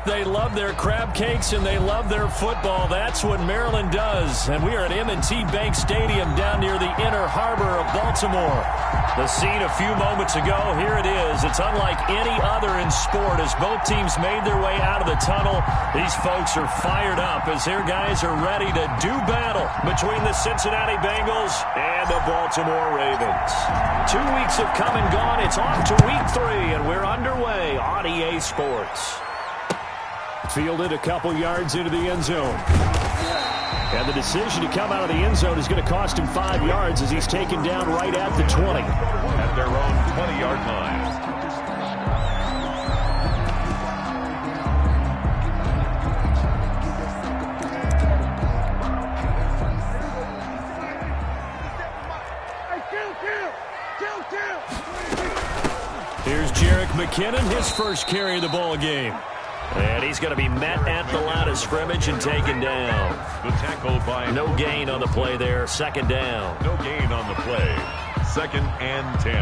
They love their crab cakes and they love their football. That's what Maryland does. And we are at M&T Bank Stadium down near the Inner Harbor of Baltimore. The scene a few moments ago, here it is. It's unlike any other in sport as both teams made their way out of the tunnel. These folks are fired up as their guys are ready to do battle between the Cincinnati Bengals and the Baltimore Ravens. 2 weeks have come and gone. It's off to week 3, and we're underway on EA Sports. Fielded a couple yards into the end zone. And the decision to come out of the end zone is going to cost him 5 yards as he's taken down right at the 20. At their own 20-yard line. Here's Jerick McKinnon, his first carry of the ball game. And he's going to be met at the line of scrimmage and taken down. The tackle by... No gain on the play there. Second down. No gain on the play. 2nd and 10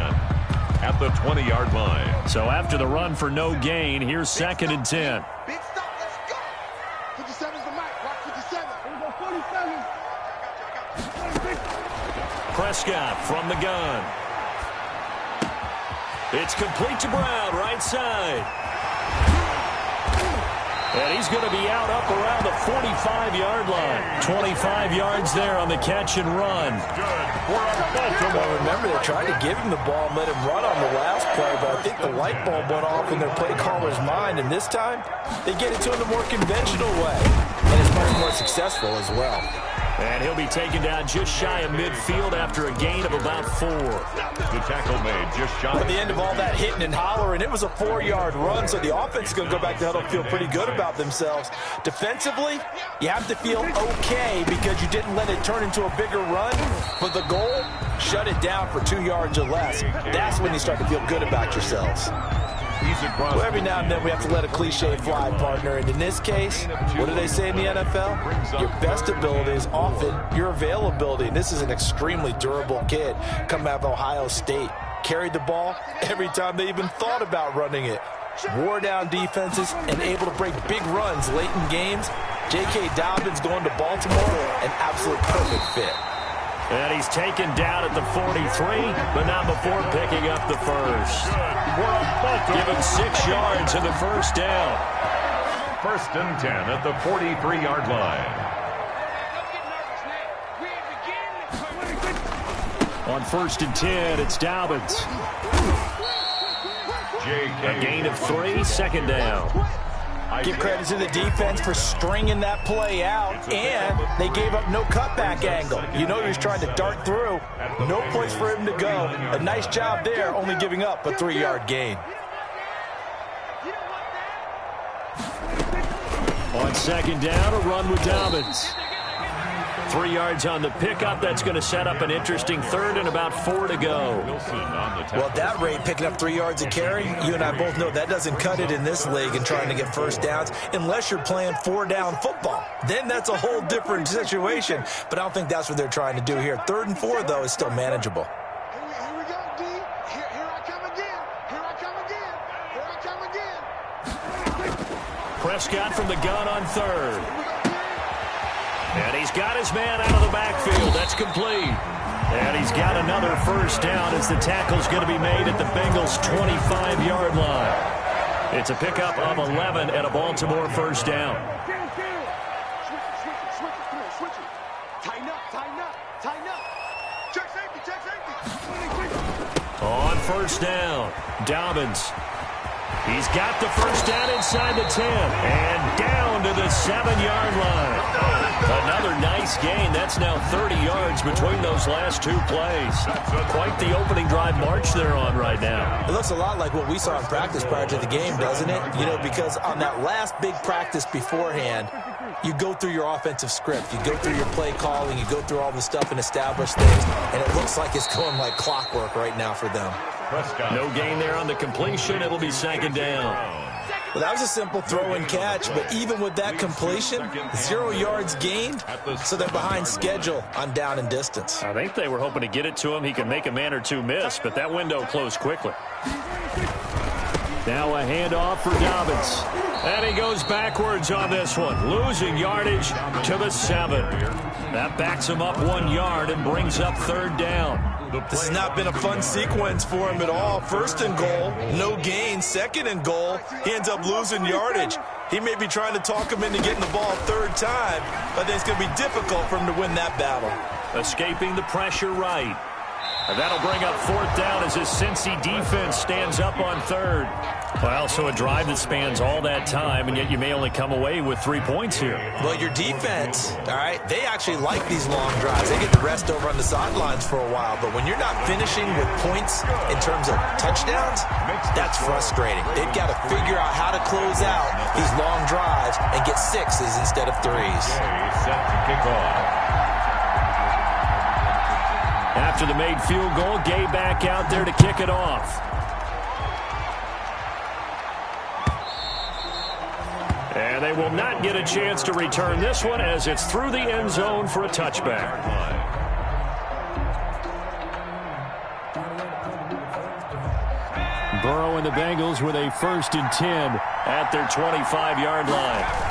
at the 20-yard line. So after the run for no gain, here's 2nd and 10. Big stop. Let's go. 57's the mic. Watch 57. Here we go, 47. Prescott from the gun. It's complete to Brown, right side. And he's going to be out up around the 45-yard line. 25 yards there on the catch and run. Well, remember, they tried to give him the ball and let him run on the last play, but I think the light bulb went off in their play caller's mind, and this time they get it to him the more conventional way, and it's much more successful as well. And he'll be taken down just shy of midfield after a gain of about 4. The tackle made just shy. At the end of all that hitting and hollering, it was a 4-yard run, so the offense is going to go back to huddle and feel pretty good about themselves. Defensively, you have to feel okay because you didn't let it turn into a bigger run, but the goal, shut it down for 2 yards or less. That's when you start to feel good about yourselves. Well, every now and then we have to let a cliche fly, partner. And in this case, what do they say in the NFL? Your best ability is often your availability. And this is an extremely durable kid coming out of Ohio State. Carried the ball every time they even thought about running it. Wore down defenses and able to break big runs late in games. J.K. Dobbins going to Baltimore, an absolute perfect fit. And he's taken down at the 43, but not before picking up the first. Given 6 yards in the first down. 1st and 10 at the 43-yard line. On 1st and 10, it's Dobbins. A gain of 3, 2nd down. Give credit to the defense for stringing that play out, and they gave up no cutback angle. You know he was trying to dart through. No place for him to go. A nice job there, only giving up a 3-yard gain. On 2nd down, a run with Dobbins. 3 yards on the pickup. That's going to set up an interesting 3rd and about 4 to go. Well, at that rate, picking up 3 yards a carry, you and I both know that doesn't cut it in this league and trying to get first downs unless you're playing 4-down football. Then that's a whole different situation, but I don't think that's what they're trying to do here. 3rd and 4, though, is still manageable. Here we go, D. Here I come again. Here I come again. Here I come again. Prescott from the gun on 3rd. And he's got his man out of the backfield. That's complete. And he's got another first down as the tackle's going to be made at the Bengals' 25-yard line. It's a pickup of 11 at a Baltimore first down. Switch it. Tighten up. Check safety. On first down, Dobbins. He's got the first down inside the 10 and down to the 7-yard line. Another nice gain. That's now 30 yards between those last 2 plays. Quite the opening drive march they're on right now. It looks a lot like what we saw in practice prior to the game, doesn't it? You know, because on that last big practice beforehand, you go through your offensive script. You go through your play calling. You go through all the stuff and establish things. And it looks like it's going like clockwork right now for them. No gain there on the completion. It'll be 2nd down. Well, that was a simple throw and catch, but even with that completion, 0 yards gained, so they're behind schedule on down and distance. I think they were hoping to get it to him. He could make a man or 2 miss, but that window closed quickly. Now a handoff for Dobbins. And he goes backwards on this one, losing yardage to the 7. That backs him up 1 yard and brings up 3rd down. This has not been a fun sequence for him at all. 1st and goal, no gain. 2nd and goal, he ends up losing yardage. He may be trying to talk him into getting the ball 3rd time, but then it's going to be difficult for him to win that battle. Escaping the pressure right. And that'll bring up 4th down as his Cincy defense stands up on 3rd. Well, so a drive that spans all that time, and yet you may only come away with 3 points here. Well, your defense, all right, they actually like these long drives. They get to rest over on the sidelines for a while, but when you're not finishing with points in terms of touchdowns, that's frustrating. They've got to figure out how to close out these long drives and get 6s instead of 3s. Set to kick off. After the made field goal, Gay back out there to kick it off. And they will not get a chance to return this one as it's through the end zone for a touchback. Burrow and the Bengals with a 1st and 10 at their 25-yard line.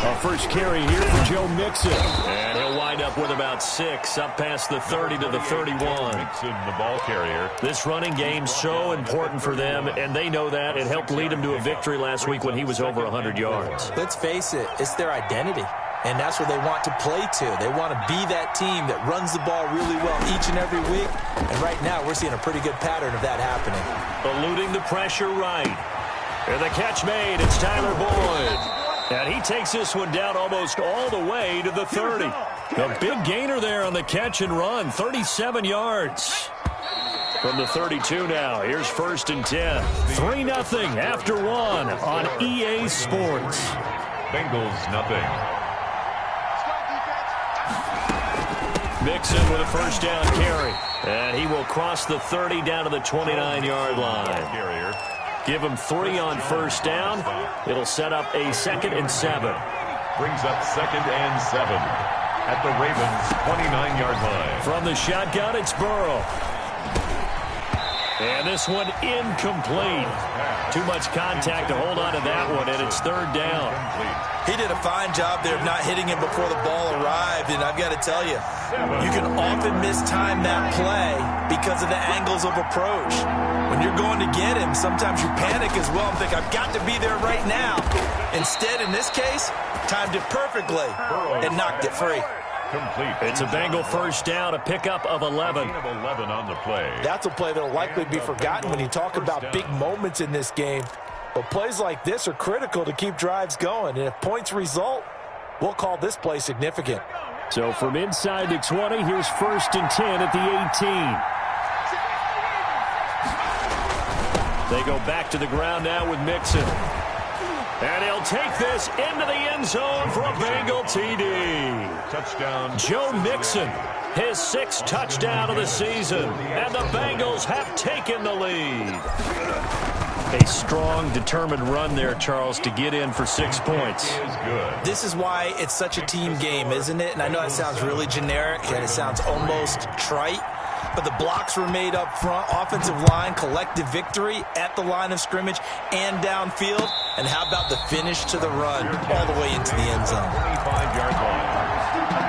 A first carry here for Joe Mixon. And he'll wind up with about 6, up past the 30 to the 31. Mixon, the ball carrier. This running game's so important for them, and they know that. It helped lead them to a victory last week when he was over 100 yards. Let's face it, it's their identity. And that's where they want to play to. They want to be that team that runs the ball really well each and every week. And right now, we're seeing a pretty good pattern of that happening. Eluding the pressure right. And the catch made. It's Tyler Boyd. And he takes this one down almost all the way to the 30. A big gainer there on the catch and run. 37 yards. From the 32 now. Here's 1st and 10. 3-0 after 1 on EA Sports. Bengals nothing. Mixon with a 1st down carry. And he will cross the 30 down to the 29-yard line. Carrier. Give him 3 on 1st down. It'll set up a 2nd and 7. Brings up 2nd and 7 at the Ravens' 29-yard line. From the shotgun, it's Burrow. And this one incomplete. Too much contact to hold on to that one, and it's 3rd down. He did a fine job there of not hitting him before the ball arrived, and I've got to tell you, you can often mistime that play because of the angles of approach. When you're going to get him, sometimes you panic as well and think, I've got to be there right now. Instead, in this case, timed it perfectly and knocked it free. Complete. It's a Bengal 1st down, a pickup of 11. 11 on the play. That's a play that will likely be forgotten when you talk about big moments in this game. But plays like this are critical to keep drives going. And if points result, we'll call this play significant. So from inside the 20, here's 1st and 10 at the 18. They go back to the ground now with Mixon. And he'll take this into the end zone for a Bengal TD. Touchdown. Joe Mixon, his 6th touchdown of the season. And the Bengals have taken the lead. A strong, determined run there, Charles, to get in for 6 points. This is why it's such a team game, isn't it? And I know that sounds really generic and it sounds almost trite. But the blocks were made up front. Offensive line, collective victory at the line of scrimmage and downfield. And how about the finish to the run all the way into the end zone? 25-yard line.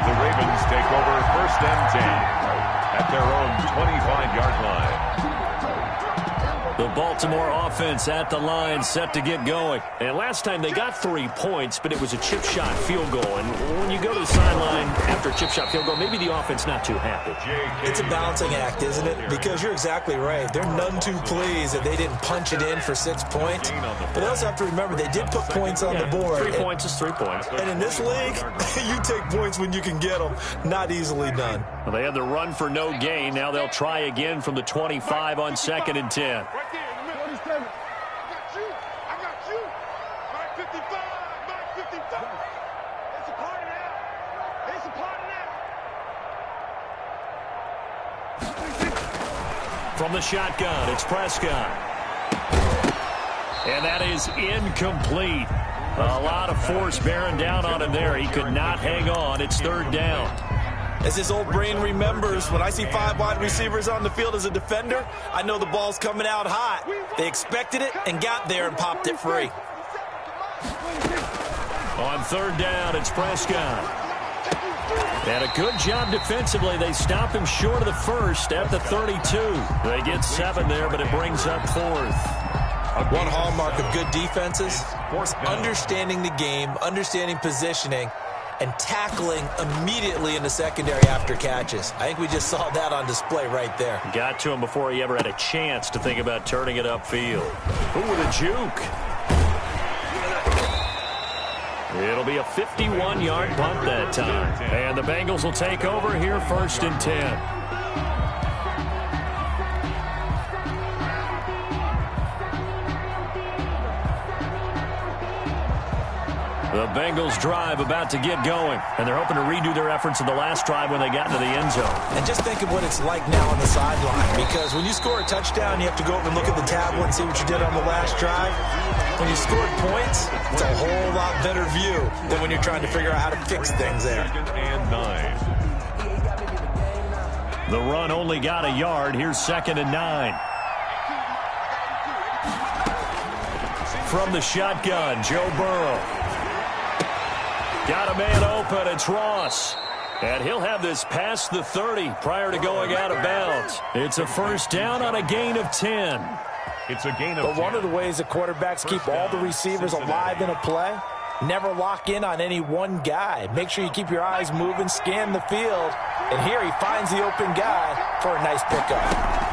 The Ravens take over 1st and 10 at their own 25-yard line. The Baltimore offense at the line, set to get going. And last time they got 3 points, but it was a chip shot field goal. And when you go to the sideline after a chip shot field goal, maybe the offense not too happy. It's a balancing act, isn't it? Because you're exactly right. They're none too pleased that they didn't punch it in for 6 points. But they also have to remember they did put points on the board. 3 points is 3 points. And in this league, you take points when you can get them. Not easily done. Well, they had the run for no gain. Now they'll try again from the 25 on 2nd and 10. From the shotgun, it's Prescott. And that is incomplete. A lot of force bearing down on him there. He could not hang on. It's 3rd down. As his old brain remembers, when I see 5 wide receivers on the field as a defender, I know the ball's coming out hot. They expected it and got there and popped it free. On third down, it's Prescott. And a good job defensively. They stop him short of the first at the 32. They get 7 there, but it brings up 4th. One hallmark of good defenses is understanding the game, understanding positioning, and tackling immediately in the secondary after catches. I think we just saw that on display right there. Got to him before he ever had a chance to think about turning it upfield. Ooh, with a juke. It'll be a 51-yard punt that time. And the Bengals will take over here, 1st and 10. The Bengals drive about to get going, and they're hoping to redo their efforts of the last drive when they got into the end zone. And just think of what it's like now on the sideline, because when you score a touchdown, you have to go over and look at the tablet and see what you did on the last drive. When you scored points, it's a whole lot better view than when you're trying to figure out how to fix things there. 2nd and 9. The run only got a yard. Here's 2nd and 9. From the shotgun, Joe Burrow. Got a man open. It's Ross. And he'll have this past the 30 prior to going out of bounds. It's a 1st down on a gain of 10. It's a gain of 10. But one of the ways that quarterbacks keep all the receivers alive in a play, never lock in on any one guy. Make sure you keep your eyes moving, scan the field. And here he finds the open guy for a nice pickup.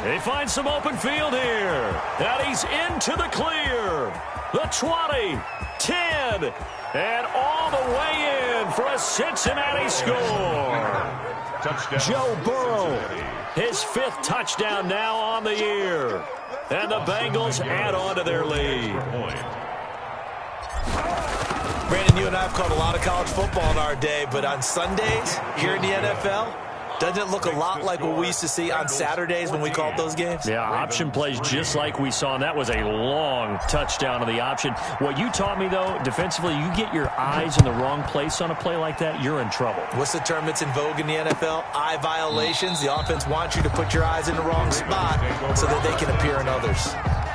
He finds some open field here. And he's into the clear. The 20, 10, and all the way in for a Cincinnati score. Touchdown, Joe Burrow, Cincinnati. his 5th touchdown now on the year. And the Bengals add on to their lead. Brandon, you and I have called a lot of college football in our day, but on Sundays here in the NFL, doesn't it look a lot like what we used to see on Saturdays when we called those games? Yeah, option plays just like we saw, and that was a long touchdown of the option. What you taught me, though, defensively, you get your eyes in the wrong place on a play like that, you're in trouble. What's the term that's in vogue in the NFL? Eye violations. The offense wants you to put your eyes in the wrong spot so that they can appear in others.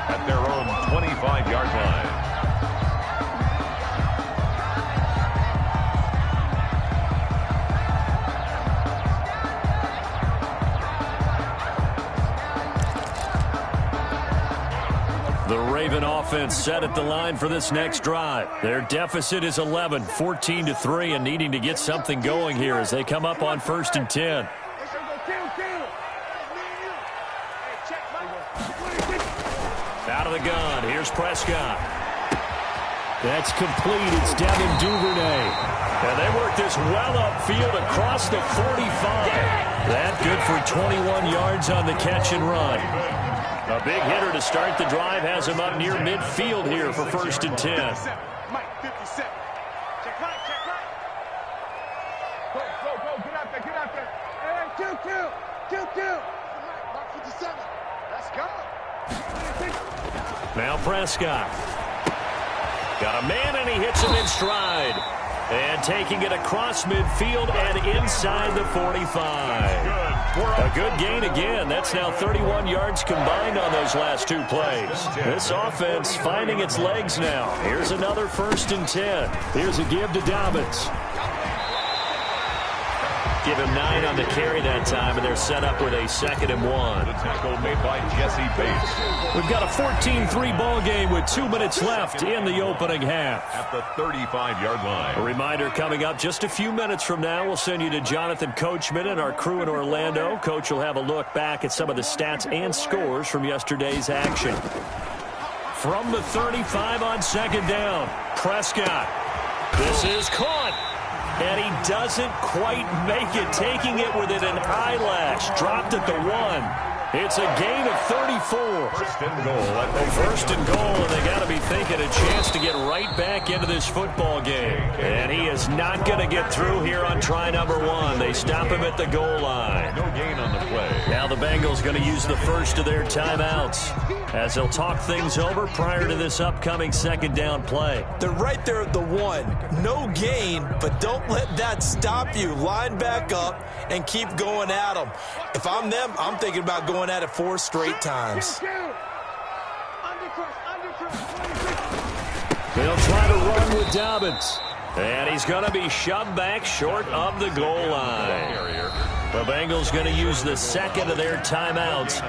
At their own 25-yard line. The Raven offense set at the line for this next drive. Their deficit is 11, 14-3, and needing to get something going here as they come up on 1st and 10. Out of the gun, here's Prescott. That's complete. It's down in Duvernay. And they work this well upfield across the 45. That good for 21 yards on the catch and run. A big hitter to start the drive has him up near midfield here for 1st and 10. Mike, 57. Check right, check right. Go, get out there. Hey, 2-2. Mark 57. Let's go. Now Prescott. Got a man, and he hits him in stride. And taking it across midfield and inside the 45. A good gain again. That's now 31 yards combined on those last 2 plays. This offense finding its legs now. Here's another 1st and 10. Here's a give to Dobbins. Give him 9 on the carry that time, and they're set up with a 2nd and 1. The tackle made by Jesse Bates. We've got a 14-3 ball game with 2 minutes left in the opening half. At the 35-yard line. A reminder coming up just a few minutes from now. We'll send you to Jonathan Coachman and our crew in Orlando. Coach will have a look back at some of the stats and scores from yesterday's action. From the 35 on 2nd down, Prescott. This is caught. And he doesn't quite make it, taking it within an eyelash. Dropped at the 1. It's a gain of 34. First and goal. First and goal, and they got to be thinking a chance to get right back into this football game. And he is not going to get through here on try number 1. They stop him at the goal line. No gain on the play. Now the Bengals going to use the first of their timeouts as they'll talk things over prior to this upcoming 2nd down play. They're right there at the 1. No gain, but don't let that stop you. Line back up and keep going at them. If I'm them, I'm thinking about going doing at it 4 straight times. They'll try to run with Dobbins. And he's going to be shoved back short of the goal line. The Bengals going to use the second of their timeouts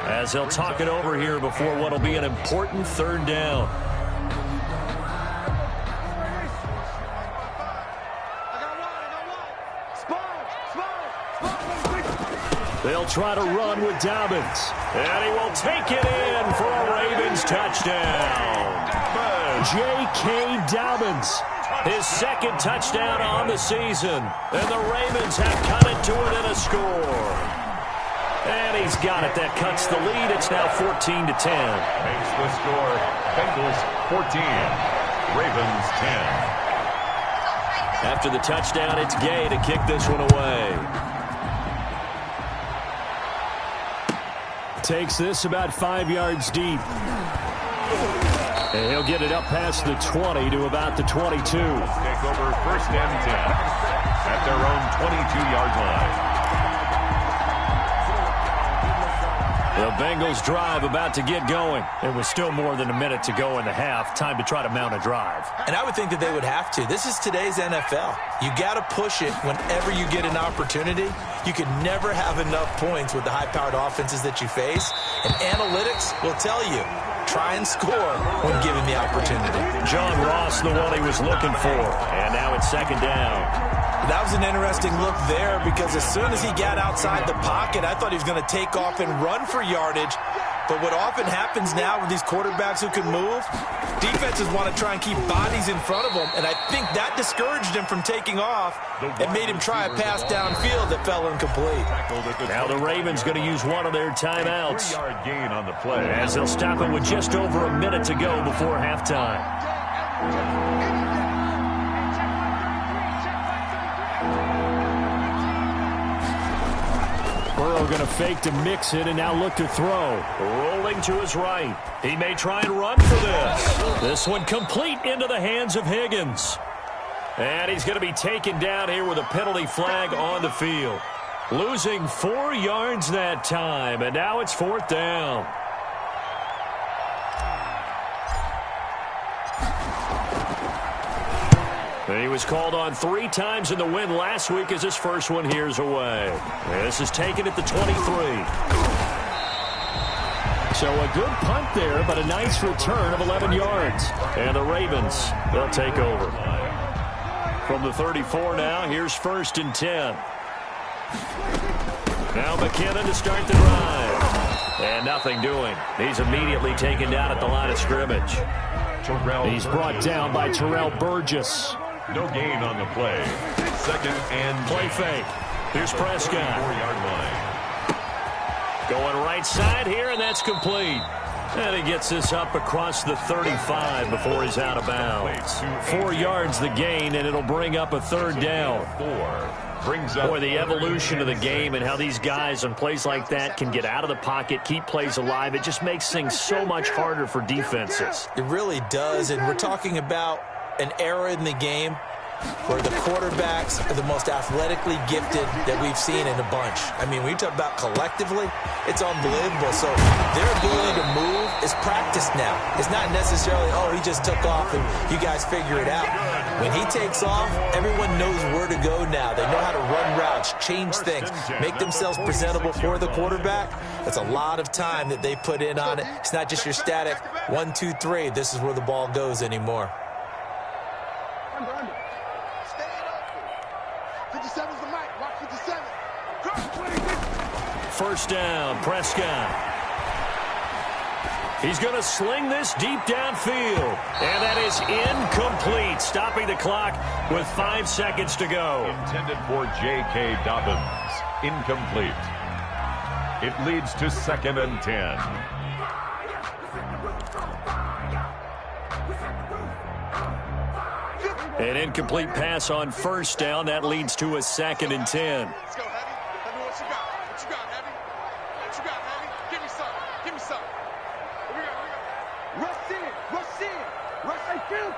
as they'll talk it over here before what will be an important third down. They'll try to run with Dobbins. And he will take it in for a Ravens touchdown. J.K. Dobbins, his second touchdown on the season. And the Ravens have cut it to within a score. And he's got it. That cuts the lead. It's now 14-10. Makes the score Bengals 14, Ravens 10. After the touchdown, it's Gay to kick this one away. Takes this about 5 yards deep. And he'll get it up past the 20 to about the 22. Take over first and 10 at their own 22-yard line. The Bengals drive about to get going. There was still more than a minute to go in the half. Time to try to mount a drive. And I would think that they would have to. This is today's NFL. You got to push it whenever you get an opportunity. You can never have enough points with the high-powered offenses that you face. And analytics will tell you, try and score when given the opportunity. John Ross, the one he was looking for. And now it's second down. That was an interesting look there because as soon as he got outside the pocket, I thought he was going to take off and run for yardage. But what often happens now with these quarterbacks who can move, defenses want to try and keep bodies in front of them, and I think that discouraged him from taking off and made him try a pass downfield that fell incomplete. Now the Ravens going to use one of their timeouts. 3-yard gain on the play. As they'll stop it with just over a minute to go before halftime. Burrow going to fake to mix it and now look to throw. Rolling to his right. He may try and run for this. This one complete into the hands of Higgins. And he's going to be taken down here with a penalty flag on the field. Losing 4 yards that time, and now it's fourth down. And he was called on 3 times in the win last week as his first one here's away. This is taken at the 23. So a good punt there, but a nice return of 11 yards. And the Ravens, they'll take over. From the 34 now, here's first and 10. Now McKinnon to start the drive. And nothing doing. He's immediately taken down at the line of scrimmage. He's brought down by Terrell Burgess. No gain on the play. Second and play fake. Here's Prescott. 4-yard line. Going right side here, and that's complete. And he gets this up across the 35 before he's out of bounds. 4 yards the gain, and it'll bring up a third down. Boy, the evolution of the game and how these guys on plays like that can get out of the pocket, keep plays alive, it just makes things so much harder for defenses. It really does, and we're talking about an era in the game where the quarterbacks are the most athletically gifted that we've seen in a bunch. I mean, when you talk about collectively, it's unbelievable. So their ability to move is practiced now. It's not necessarily, oh, he just took off and you guys figure it out. When he takes off, everyone knows where to go now. They know how to run routes, change things, make themselves presentable for the quarterback. That's a lot of time that they put in on it. It's not just your static 1, 2, 3. This is where the ball goes anymore. 57's the mic. Watch 57. First down, Prescott. He's going to sling this deep downfield. And that is incomplete, stopping the clock with 5 seconds to go. Intended for J.K. Dobbins. Incomplete. It leads to second and 10. An incomplete pass on first down. That leads to a second and 10. Let's go, Heavy. Let me know what you got. What you got, Heavy? What you got, Heavy? Give me some. Give me some. Here we go. Rush in. Rush in. Rush in. Kill.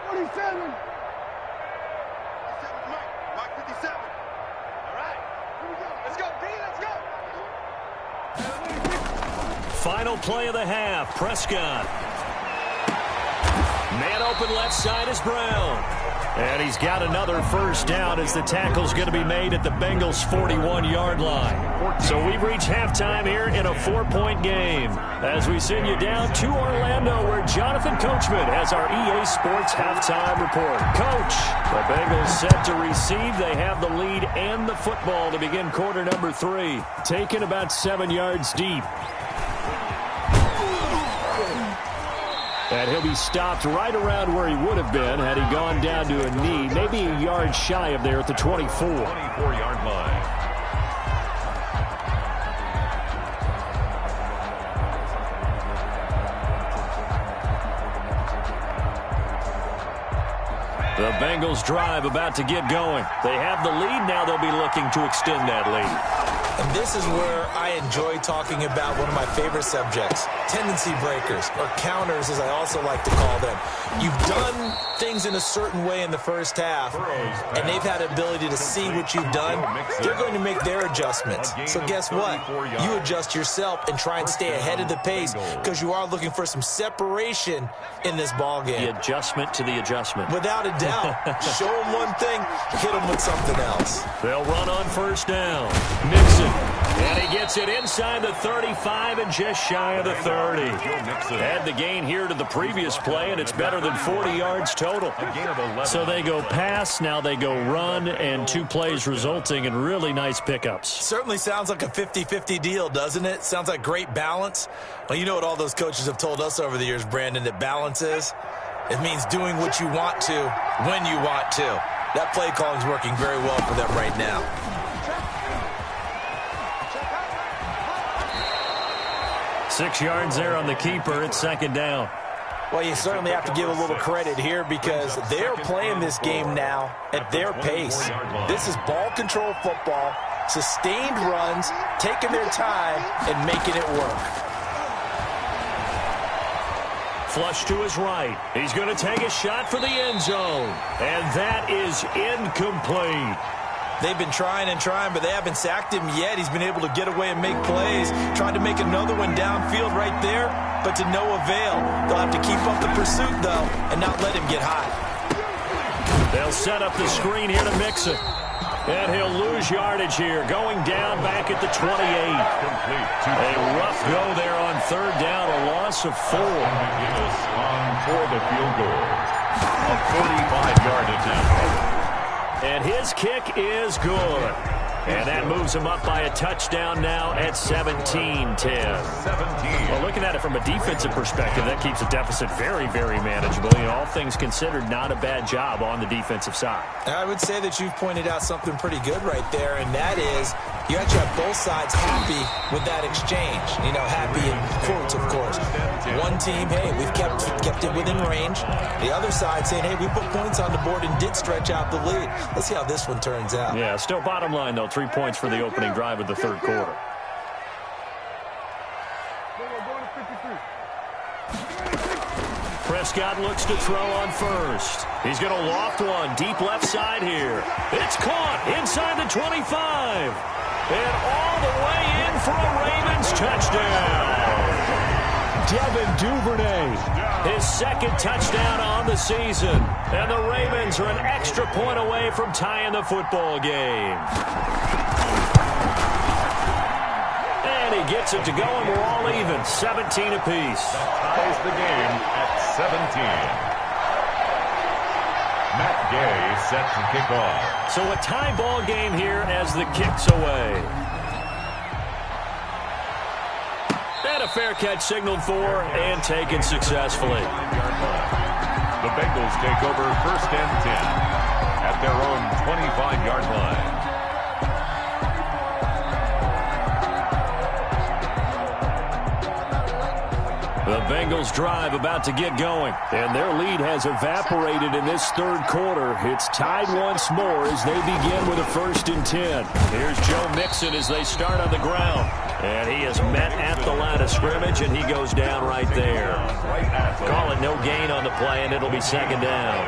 47. Mike 57. All right. Here we go. Let's go, D. Let's go. Final play of the half. Prescott. Man open left side is Brown. And he's got another first down as the tackle's going to be made at the Bengals' 41-yard line. So we've reached halftime here in a 4-point game. As we send you down to Orlando, where Jonathan Coachman has our EA Sports halftime report. Coach, the Bengals set to receive. They have the lead and the football to begin quarter number 3. Taken about 7 yards deep. And he'll be stopped right around where he would have been had he gone down to a knee, maybe a yard shy of there at the 24. 24-yard line. The Bengals drive about to get going. They have the lead. Now they'll be looking to extend that lead. And this is where I enjoy talking about one of my favorite subjects, tendency breakers, or counters as I also like to call them. You've done things in a certain way in the first half, and they've had the ability to see what you've done. They're going to make their adjustments. So guess what? You adjust yourself and try and stay ahead of the pace because you are looking for some separation in this ballgame. The adjustment to the adjustment. Without a doubt. Show them one thing, hit them with something else. They'll run on first down. Mixon. And he gets it inside the 35 and just shy of the 30. Add the gain here to the previous play, and it's better than 40 yards total. So they go pass, now they go run, and 2 plays resulting in really nice pickups. Certainly sounds like a 50-50 deal, doesn't it? Sounds like great balance. Well, you know what all those coaches have told us over the years, Brandon, that balance is? It means doing what you want to when you want to. That play calling is working very well for them right now. Six yards there on the keeper. It's second down. Well, you certainly have to give a little credit here because they're playing this game now at their pace. This is ball control football, sustained runs, taking their time, and making it work. Flush to his right. He's going to take a shot for the end zone. And that is incomplete. They've been trying and trying, but they haven't sacked him yet. He's been able to get away and make plays. Tried to make another one downfield right there, but to no avail. They'll have to keep up the pursuit, though, and not let him get hot. They'll set up the screen here to Mixon. And he'll lose yardage here, going down back at the 28. A rough go there on third down, a loss of 4. On for the field goal. A 45-yard attempt. And his kick is good. And that moves him up by a touchdown now at 17-10. Well, looking at it from a defensive perspective, that keeps the deficit very, very manageable. You know, all things considered, not a bad job on the defensive side. I would say that you've pointed out something pretty good right there, and that is you actually have both sides happy with that exchange. You know, happy in quotes, of course. One team, hey, we've kept it within range. The other side saying, hey, we put points on the board and did stretch out the lead. Let's see how this one turns out. Yeah, still bottom line, though, 3 points for the opening drive of the third quarter. Prescott looks to throw on first. He's going to loft one deep left side here. It's caught inside the 25. And all the way in for a Ravens touchdown. Devin Duvernay, his second touchdown on the season. And the Ravens are an extra point away from tying the football game. And he gets it to go, and we're all even, 17 apiece. Ties the game at 17. Matt Gay set to kick off. So a tie ball game here as the kick's away. And a fair catch signaled for and taken successfully. The Bengals take over first and 10 at their own 25-yard line. The Bengals drive about to get going, and their lead has evaporated in this third quarter. It's tied once more as they begin with a first and 10. Here's Joe Mixon as they start on the ground, and he is met at the line of scrimmage, and he goes down right there. Call it no gain on the play, and it'll be second down.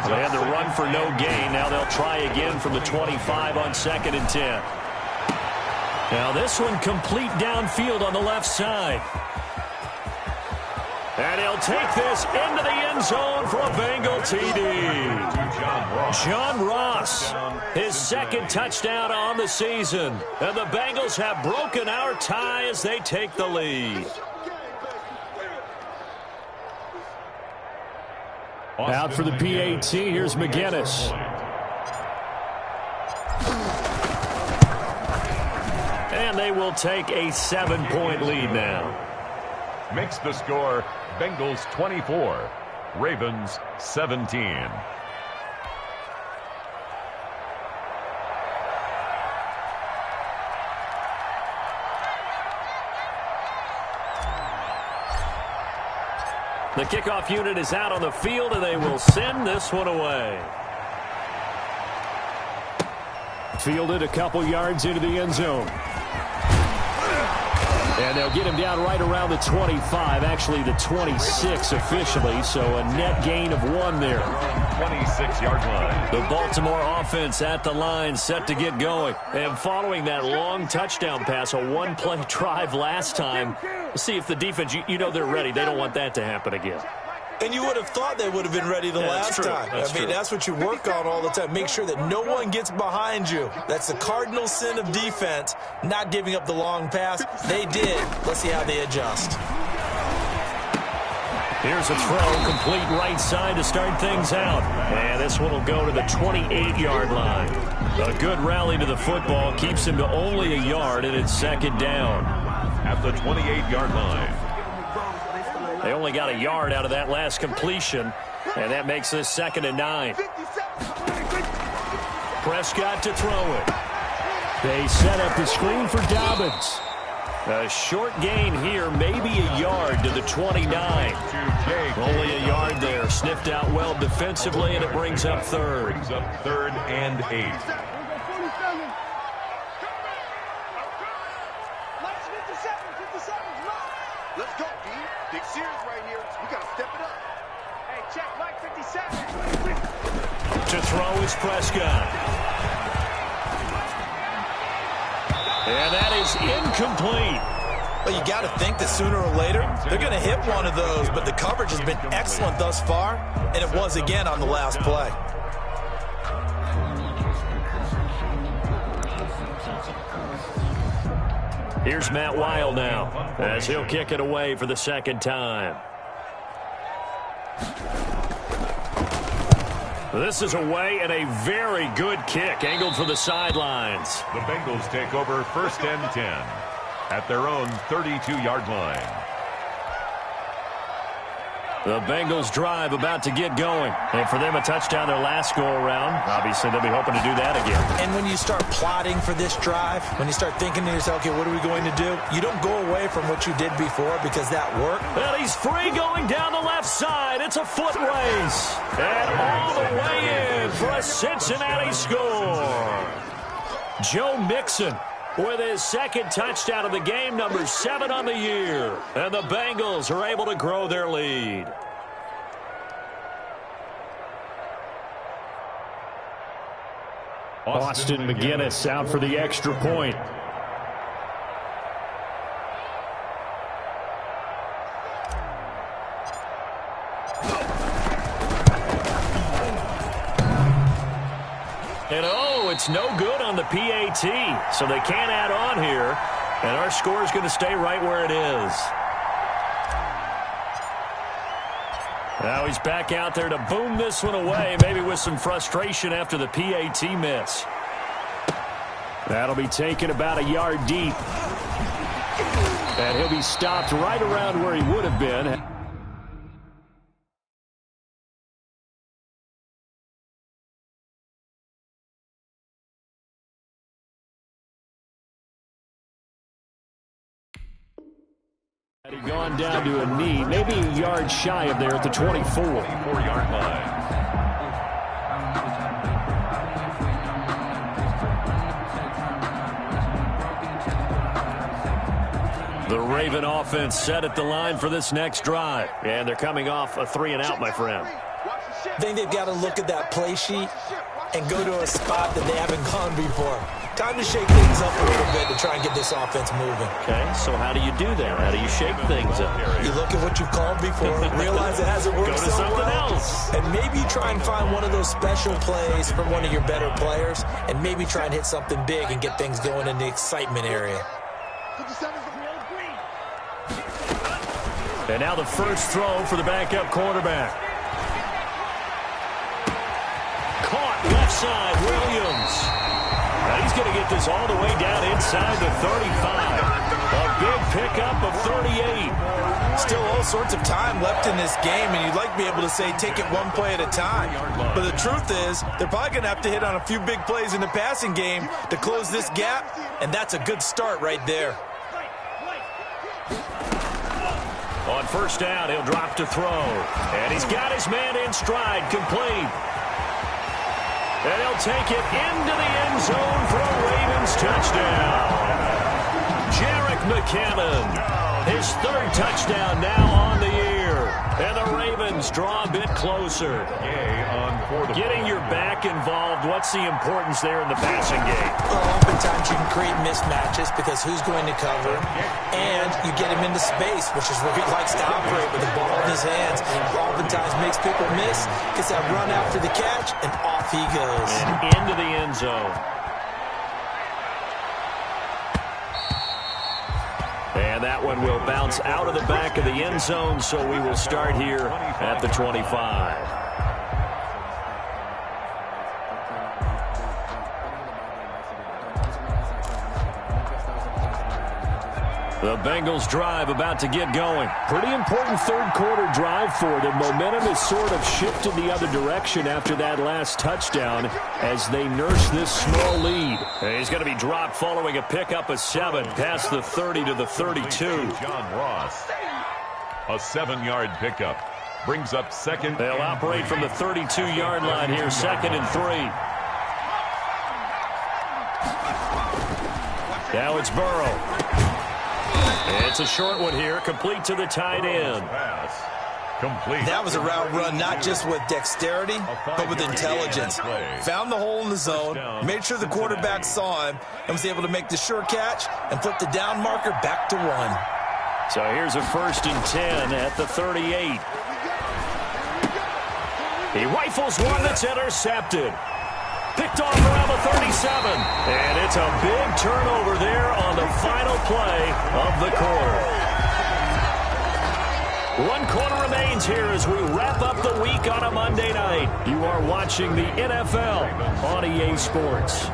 They had the run for no gain. Now they'll try again from the 25 on second and 10. Now this one complete downfield on the left side. And he'll take this into the end zone for a Bengal TD. John Ross, his second touchdown on the season. And the Bengals have broken our tie as they take the lead. Out for the PAT, here's McGinnis. And they will take a 7-point lead now. Makes the score Bengals 24, Ravens 17. The kickoff unit is out on the field, and they will send this one away. Fielded a couple yards into the end zone. And they'll get him down right around the 25, actually the 26 officially, so a net gain of 1 there. 26-yard line. The Baltimore offense at the line, set to get going. And following that long touchdown pass, a one-play drive last time, see if the defense, you know they're ready. They don't want that to happen again. And you would have thought they would have been ready the last time. I mean, that's what you work on all the time. Make sure that no one gets behind you. That's the cardinal sin of defense, not giving up the long pass. They did. Let's see how they adjust. Here's a throw, complete right side to start things out. And this one will go to the 28-yard line. A good rally to the football keeps him to only a yard, and it's second down. At the 28-yard line. They only got a yard out of that last completion, and that makes this 2nd and 9. Prescott to throw it. They set up the screen for Dobbins. A short gain here, maybe a yard to the 29. Only a yard there. Sniffed out well defensively, and it brings up 3rd. Brings up 3rd and 8. Let's go, D. Big series right here. We got to step it up. Hey, check Mike 57. To throw is Prescott. And that is incomplete. Well, you got to think that sooner or later they're going to hit one of those, but the coverage has been excellent thus far, and it was again on the last play. Here's Matt Wild now, as he'll kick it away for the 2nd time. This is away, and a very good kick, angled for the sidelines. The Bengals take over 1st and 10 at their own 32-yard line. The Bengals drive about to get going. And for them, a touchdown their last go-around. Obviously, they'll be hoping to do that again. And when you start plotting for this drive, when you start thinking to yourself, okay, what are we going to do? You don't go away from what you did before because that worked. Well, he's free going down the left side. It's a foot race. And all the way in for a Cincinnati score. Joe Mixon with his 2nd touchdown of the game, number 7 on the year. And the Bengals are able to grow their lead. Austin McGinnis out for the extra point. And it's no good on the PAT, so they can't add on here, and our score is going to stay right where it is. Now he's back out there to boom this one away, maybe with some frustration after the PAT miss. That'll be taken about a yard deep. And he'll be stopped right around where he would have been. Had he gone down to a knee, maybe a yard shy of there at the 24-yard line. The Raven offense set at the line for this next drive. And they're coming off a 3-and-out, my friend. I think they've got to look at that play sheet and go to a spot that they haven't gone before. Time to shake things up a little bit to try and get this offense moving. Okay, so how do you do that? How do you shake things up? You look at what you've called before, realize it hasn't worked Go to so something well, else. and maybe try and find one of those special plays from one of your better players, and maybe try and hit something big and get things going in the excitement area. And now the first throw for the backup quarterback. Caught left side, Williams. Now he's going to get this all the way down inside the 35. A big pickup of 38. Still all sorts of time left in this game, and you'd like to be able to say take it one play at a time. But the truth is, they're probably going to have to hit on a few big plays in the passing game to close this gap, and that's a good start right there. On first down, he'll drop to throw. And he's got his man in stride, complete. And he'll take it into the end zone for a Ravens touchdown. Jerick McKinnon, his third touchdown now on the year. And the Ravens draw a bit closer. Getting your back involved, what's the importance there in the passing game? Well, oftentimes you can create mismatches because who's going to cover, and you get him into space, which is where he likes to operate with the ball in his hands. Oftentimes makes people miss, gets that run after the catch, and off he goes. And into the end zone. And that one will bounce out of the back of the end zone, so we will start here at the 25. The Bengals drive about to get going. Pretty important third quarter drive for them. Momentum has sort of shifted the other direction after that last touchdown as they nurse this small lead. And he's going to be dropped following a pickup of 7 past the 30 to the 32. John Ross. A 7-yard pickup. Brings up second. They'll operate from the 32-yard line here, second and 3. Now it's Burrow. It's a short one here, complete to the tight end. Complete. That was a route run not just with dexterity, but with intelligence. Found the hole in the zone, made sure the quarterback saw him, and was able to make the sure catch and flip the down marker back to 1. So here's a 1st and 10 at the 38. He rifles one that's intercepted. Picked off around the 37. And it's a big turnover there on the final play of the quarter. 1 quarter remains here as we wrap up the week on a Monday night. You are watching the NFL on EA Sports.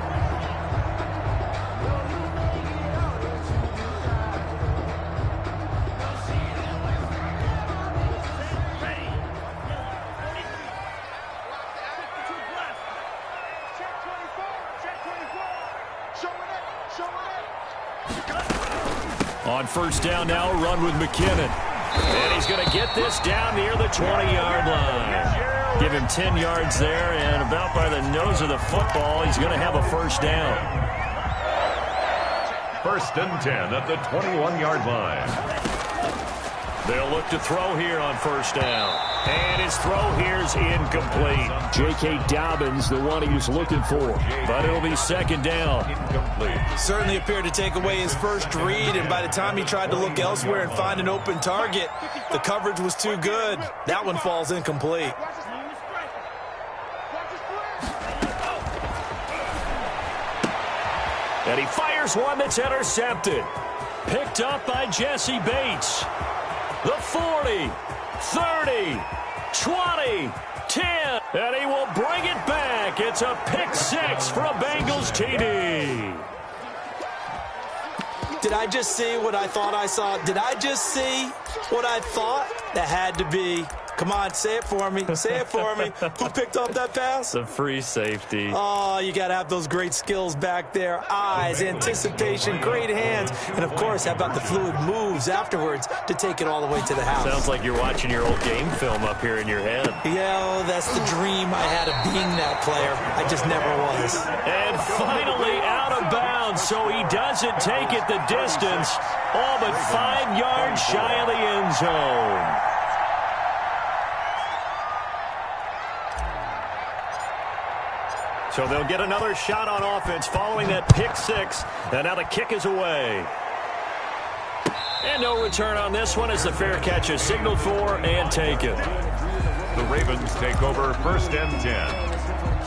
On first down now, run with McKinnon. And he's going to get this down near the 20-yard line. Give him 10 yards there, and about by the nose of the football, he's going to have a first down. 1st and 10 at the 21-yard line. They'll look to throw here on first down. And his throw here's incomplete. J.K. Dobbins, the one he was looking for. But it'll be 2nd down. Incomplete. Certainly appeared to take away his first read, and by the time he tried to look elsewhere and find an open target, the coverage was too good. That one falls incomplete. And he fires one that's intercepted. Picked up by Jesse Bates. The 40, 30, 20, 10, and he will bring it back. It's a pick 6 for a Bengals TD. Did I just see what I thought I saw? Did I just see what I thought? That had to be. Come on, say it for me. Say it for me. Who picked up that pass? The free safety. Oh, you got to have those great skills back there. Eyes, anticipation, great hands. And, of course, how about the fluid moves afterwards to take it all the way to the house? Sounds like you're watching your old game film up here in your head. Yeah, oh, that's the dream I had of being that player. I just never was. And finally out of bounds, so he doesn't take it the distance. All but 5 yards shy of the end zone. So they'll get another shot on offense following that pick six. And now the kick is away. And no return on this one as the fair catch is signaled for and taken. The Ravens take over 1st and 10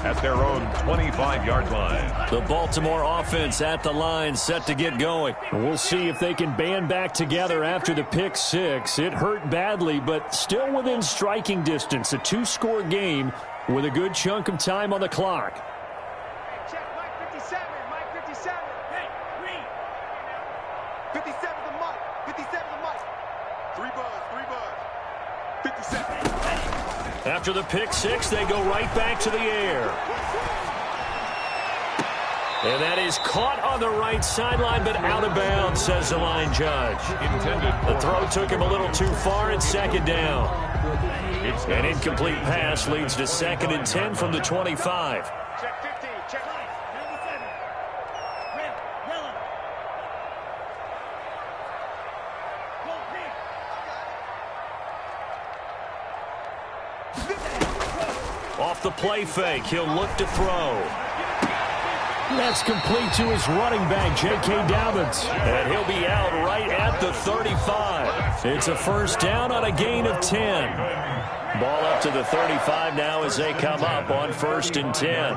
at their own 25-yard line. The Baltimore offense at the line set to get going. We'll see if they can band back together after the pick six. It hurt badly, but still within striking distance. A two-score game with a good chunk of time on the clock. Hey, check Mike 57. Mike 57. Hey, read. 57 to Mike. 57 to Mike. 3 buzz. 57. After the pick six, they go right back to the air. And that is caught on the right sideline, but out of bounds, says the line judge. The throw took him a little too far. It's 2nd down. An incomplete pass leads to 2nd and 10 from the 25. Check 15. Check 97. Red, yellow. Go pink. Off the play fake, he'll look to throw. That's complete to his running back, J.K. Dobbins. And he'll be out right at the 35. It's a 1st down on a gain of 10. Ball up to the 35 now as they come up on 1st and 10.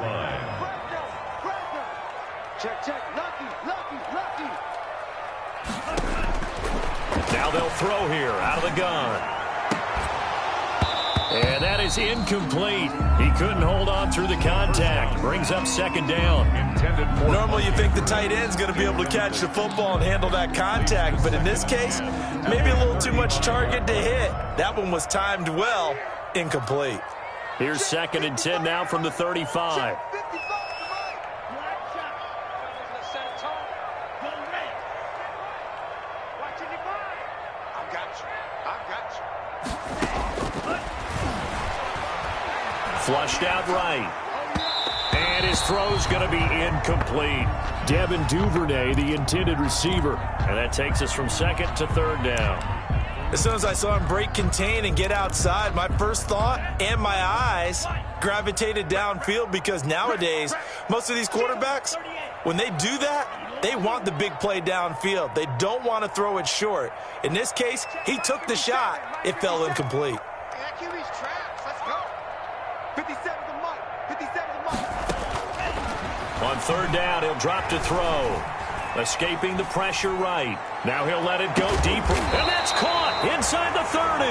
Check, check. Lucky. Now they'll throw here out of the gun. And that is incomplete. He couldn't hold on through the contact. Brings up 2nd down. Normally you think the tight end's going to be able to catch the football and handle that contact, but in this case, maybe a little too much target to hit. That one was timed well. Incomplete. Here's 2nd and 10 now from the 35. Flushed out right. And his throw's going to be incomplete. Devin Duvernay, the intended receiver. And that takes us from 2nd to 3rd down. As soon as I saw him break contain and get outside, my first thought and my eyes gravitated downfield, because nowadays, most of these quarterbacks, when they do that, they want the big play downfield. They don't want to throw it short. In this case, he took the shot. It fell incomplete. That QB's trash. Let's go. 57 to Mike. 57 to Mike. On 3rd down, he'll drop to throw. Escaping the pressure right. Now he'll let it go deeper. And that's caught inside the 30.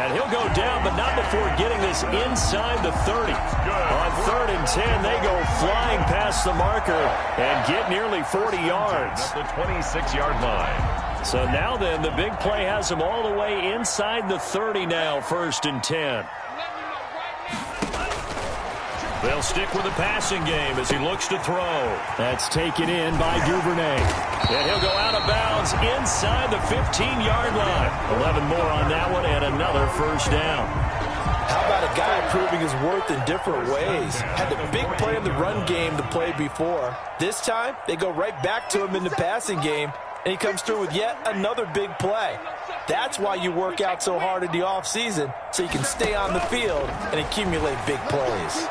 And he'll go down, but not before getting this inside the 30. On 3rd and 10, they go flying past the marker and get nearly 40 yards. At the 26-yard line. So now then, the big play has them all the way inside the 30 now, 1st and 10. They'll stick with the passing game as he looks to throw. That's taken in by Duvernay. And he'll go out of bounds inside the 15-yard line. 11 more on that one and another 1st down. How about a guy proving his worth in different ways? Had the big play in the run game to play before. This time, they go right back to him in the passing game, and he comes through with yet another big play. That's why you work out so hard in the offseason, so you can stay on the field and accumulate big plays.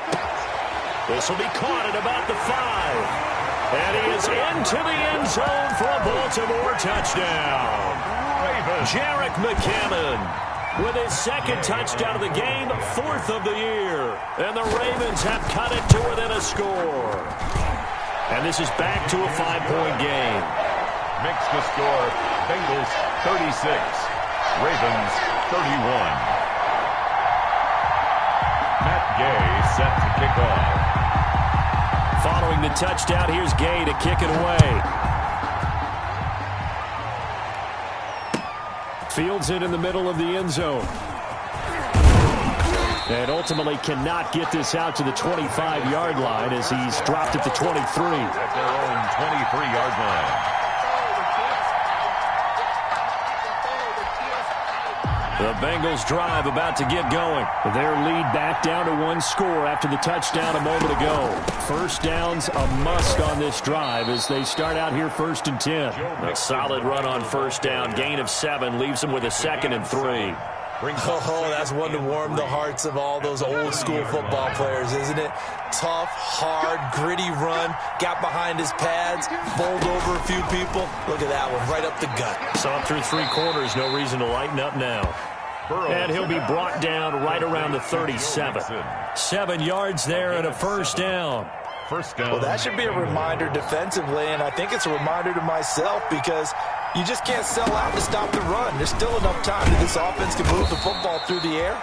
This will be caught at about the 5. And he is into the end zone for a Baltimore touchdown. Jerick McKinnon with his 2nd touchdown of the game, 4th of the year. And the Ravens have cut it to within a score. And this is back to a 5-point game. Makes the score Bengals 36, Ravens 31. Matt Gay set to kick off. Following the touchdown, here's Gay to kick it away. Fields it in the middle of the end zone. And ultimately cannot get this out to the 25-yard line as he's dropped at the 23. At their own 23-yard line. The Bengals drive about to get going. Their lead back down to 1 score after the touchdown a moment ago. 1st down's a must on this drive as they start out here 1st and 10. A solid run on 1st down. Gain of 7 leaves them with a 2nd and 3. Oh, that's one to warm the hearts of all those old school football players, isn't it? Tough, hard, gritty run, got behind his pads, bowled over a few people. Look at that one, right up the gut. Saw it through 3 quarters, no reason to lighten up now. And he'll be brought down right around the 37. 7 yards there and a first down. Well, that should be a reminder defensively, and I think it's a reminder to myself because you just can't sell out to stop the run. There's still enough time that this offense can move the football through the air,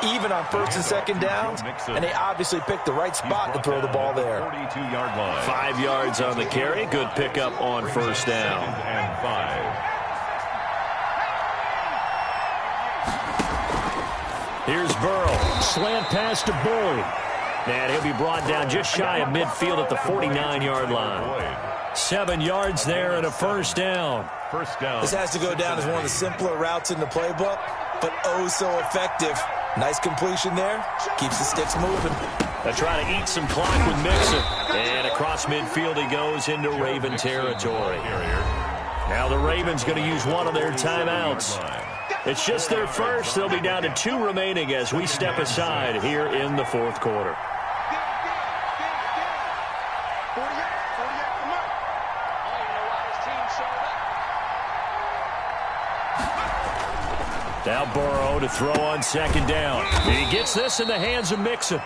even on 1st and 2nd downs, and they obviously picked the right spot to throw the ball there. 42-yard line. 5 yards on the carry. Good pickup on first down. 2nd and 5. Here's Burrow. Slant pass to Boyd. And he'll be brought down just shy of midfield at the 49-yard line. 7 yards there and a first down. First down. This has to go down as one of the simpler routes in the playbook, but oh so effective. Nice completion there. Keeps the sticks moving. They try to eat some clock with Mixon. And across midfield he goes into Raven territory. Now the Ravens going to use one of their timeouts. It's just their first. They'll be down to 2 remaining as we step aside here in the 4th quarter. Now Burrow to throw on 2nd down. He gets this in the hands of Mixon.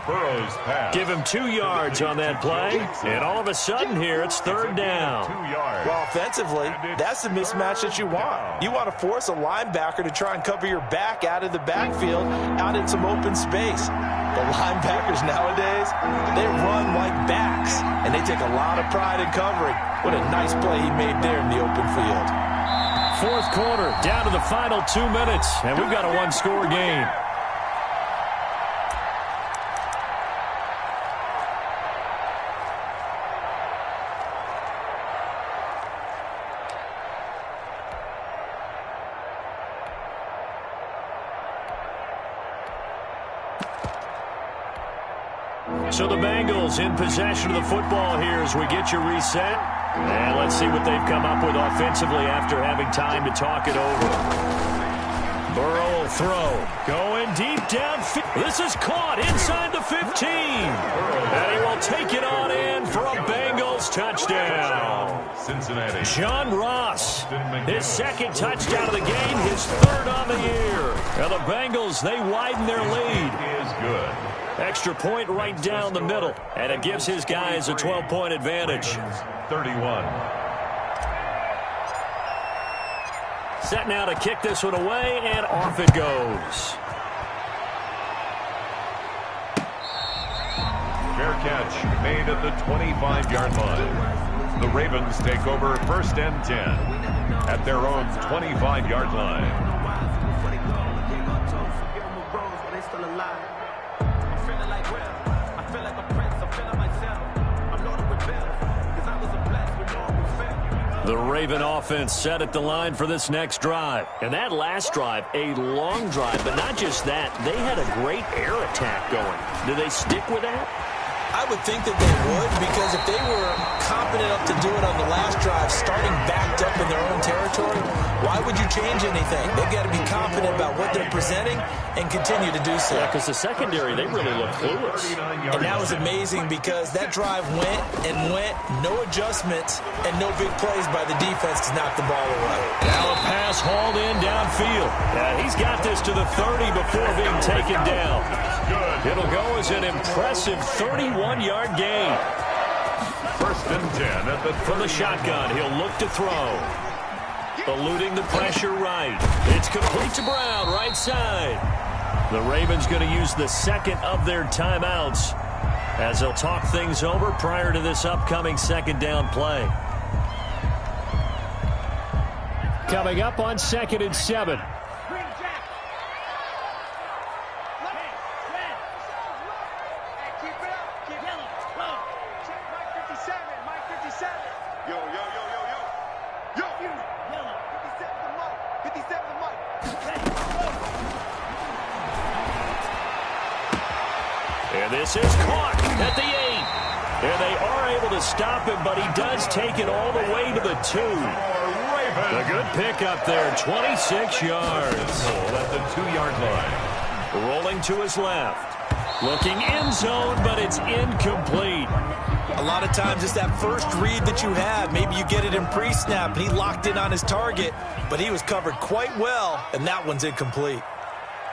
Burrow's pass. Give him 2 yards on that play, and all of a sudden here it's 3rd down. 2 yards. Well, offensively, that's the mismatch that you want. You want to force a linebacker to try and cover your back out of the backfield, out in some open space. The linebackers nowadays, they run like backs, and they take a lot of pride in covering. What a nice play he made there in the open field. 4th quarter, down to the final 2 minutes, and we've got a 1-score game. So the Bengals in possession of the football here as we get you reset. And let's see what they've come up with offensively after having time to talk it over. Burrow will throw. Going deep downfield. This is caught inside the 15. And he will take it on in for a Bengals touchdown. Cincinnati. John Ross, his 2nd touchdown of the game, his 3rd on the year. Now the Bengals, they widen their lead. Is good. Extra point right down the middle, and it gives his guys a 12-point advantage. 31. Set now to kick this one away, and off it goes. Fair catch made at the 25-yard line. The Ravens take over 1st and 10 at their own 25-yard line. The Raven offense set at the line for this next drive. And that last drive, a long drive, but not just that. They had a great air attack going. Do they stick with that? I would think that they would, because if they were competent enough to do it on the last drive, starting backed up in their own territory, why would you change anything? They've got to be confident about what they're presenting and continue to do so. Yeah, because the secondary, they really look clueless. And that was amazing because that drive went and went, no adjustments, and no big plays by the defense to knock the ball away. Now a pass hauled in downfield. He's got this to the 30 before being taken down. It'll go as an impressive 31-yard gain. 1st and 10 at the 30. From the shotgun, he'll look to throw. Eluding the pressure right. It's complete to Brown, right side. The Ravens going to use the 2nd of their timeouts as they'll talk things over prior to this upcoming 2nd down play. Coming up on 2nd and 7. And this is caught at the 8. And they are able to stop him, but he does take it all the way to the 2. A good pickup there, 26 yards. At the 2-yard line. Rolling to his left. Looking end zone, but it's incomplete. A lot of times it's that first read that you have. Maybe you get it in pre-snap, and he locked in on his target, but he was covered quite well, and that one's incomplete.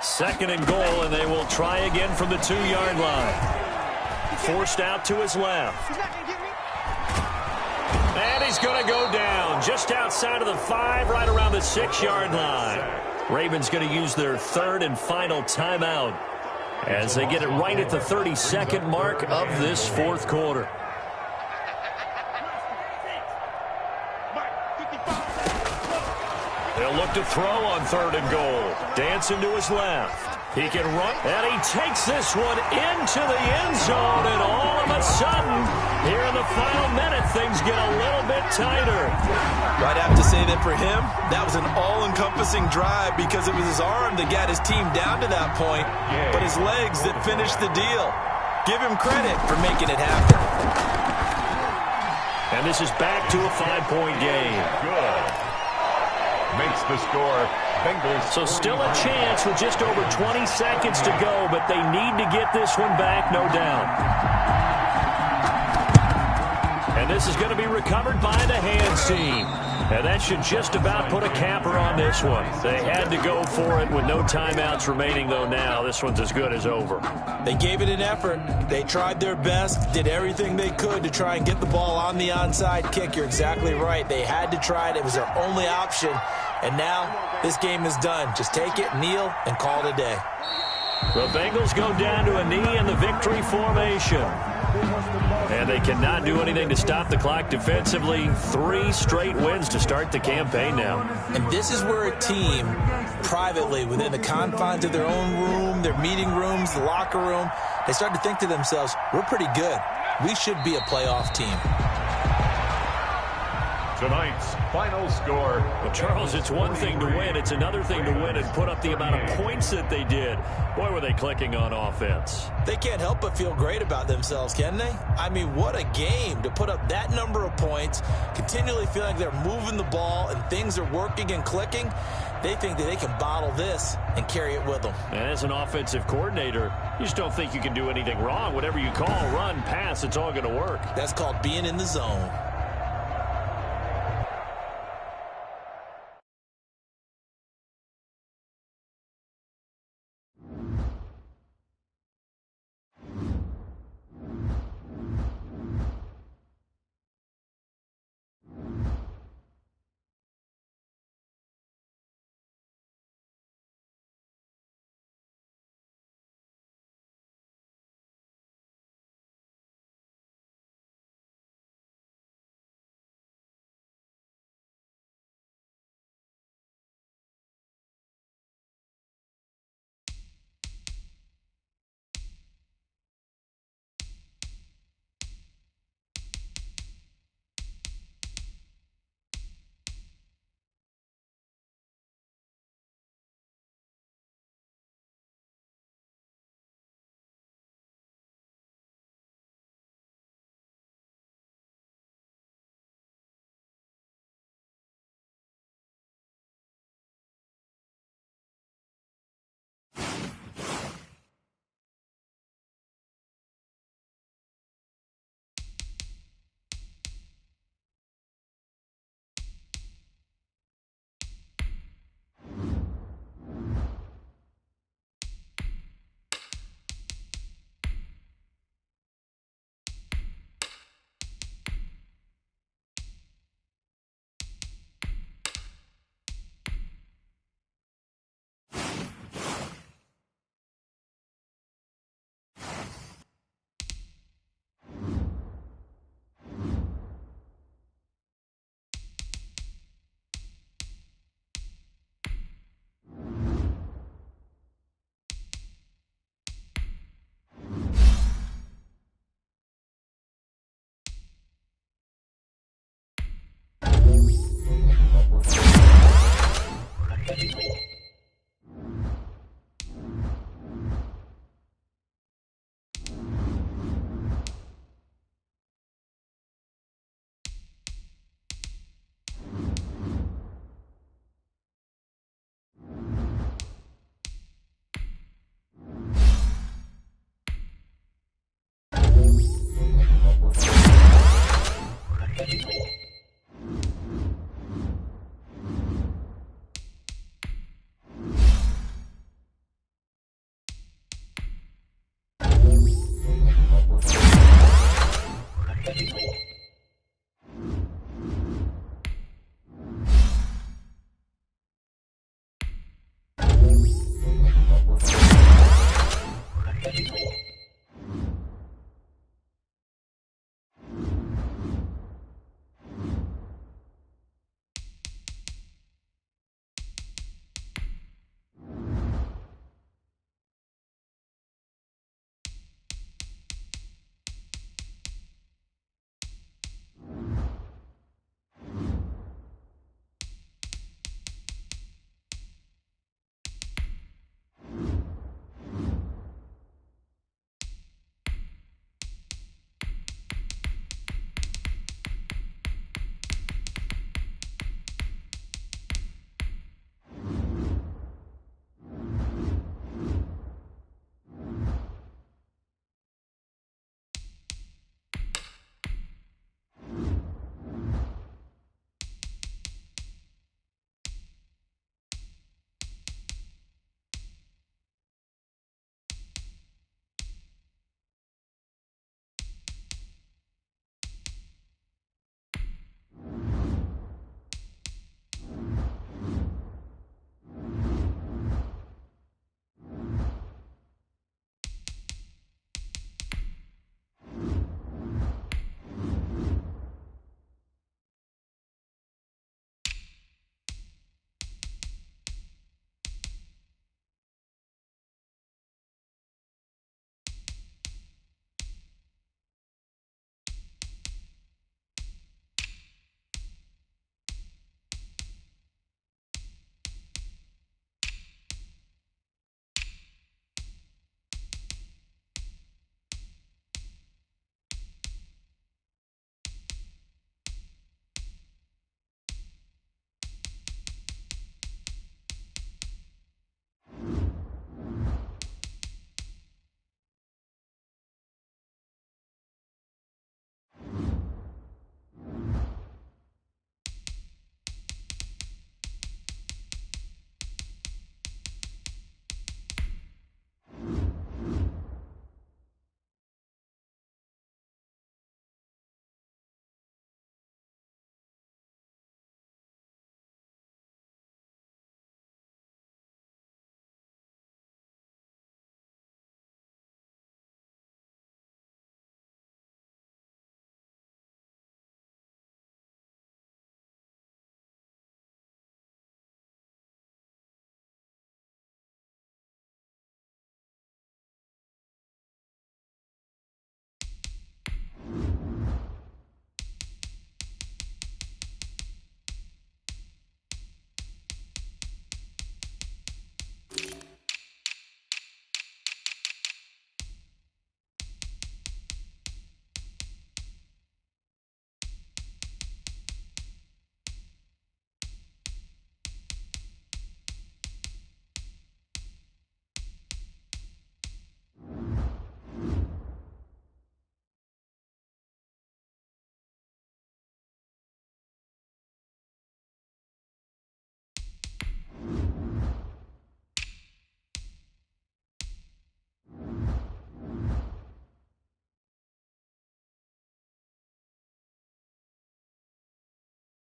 2nd and goal, and they will try again from the 2-yard line. Forced out to his left. And he's going to go down just outside of the 5, right around the 6-yard line. Ravens going to use their 3rd and final timeout as they get it right at the 32nd mark of this 4th quarter. They'll look to throw on 3rd and goal. Dancing to his left. He can run, and he takes this one into the end zone, and all of a sudden, here in the final minute, things get a little bit tighter. I'd have to say that for him, that was an all-encompassing drive because it was his arm that got his team down to that point, but his legs that finished the deal. Give him credit for making it happen. And this is back to a 5-point game. Good. Makes the score. Bengals. So still a chance with just over 20 seconds to go, but they need to get this one back, no doubt. And this is going to be recovered by the hands team. And that should just about put a capper on this one. They had to go for it with no timeouts remaining, though now. This one's as good as over. They gave it an effort. They tried their best, did everything they could to try and get the ball on the onside kick. You're exactly right. They had to try it. It was their only option. And now this game is done. Just take it, kneel, and call it a day. The Bengals go down to a knee in the victory formation. And they cannot do anything to stop the clock defensively. 3 straight wins to start the campaign now. And this is where a team, privately, within the confines of their own room, their meeting rooms, the locker room, they start to think to themselves, we're pretty good. We should be a playoff team. Tonight's final score. Well, Charles, it's one thing to win. It's another thing to win and put up the amount of points that they did. Boy, were they clicking on offense. They can't help but feel great about themselves, can they? I mean, what a game to put up that number of points, continually feeling like they're moving the ball and things are working and clicking. They think that they can bottle this and carry it with them. And as an offensive coordinator, you just don't think you can do anything wrong. Whatever you call, run, pass, it's all going to work. That's called being in the zone.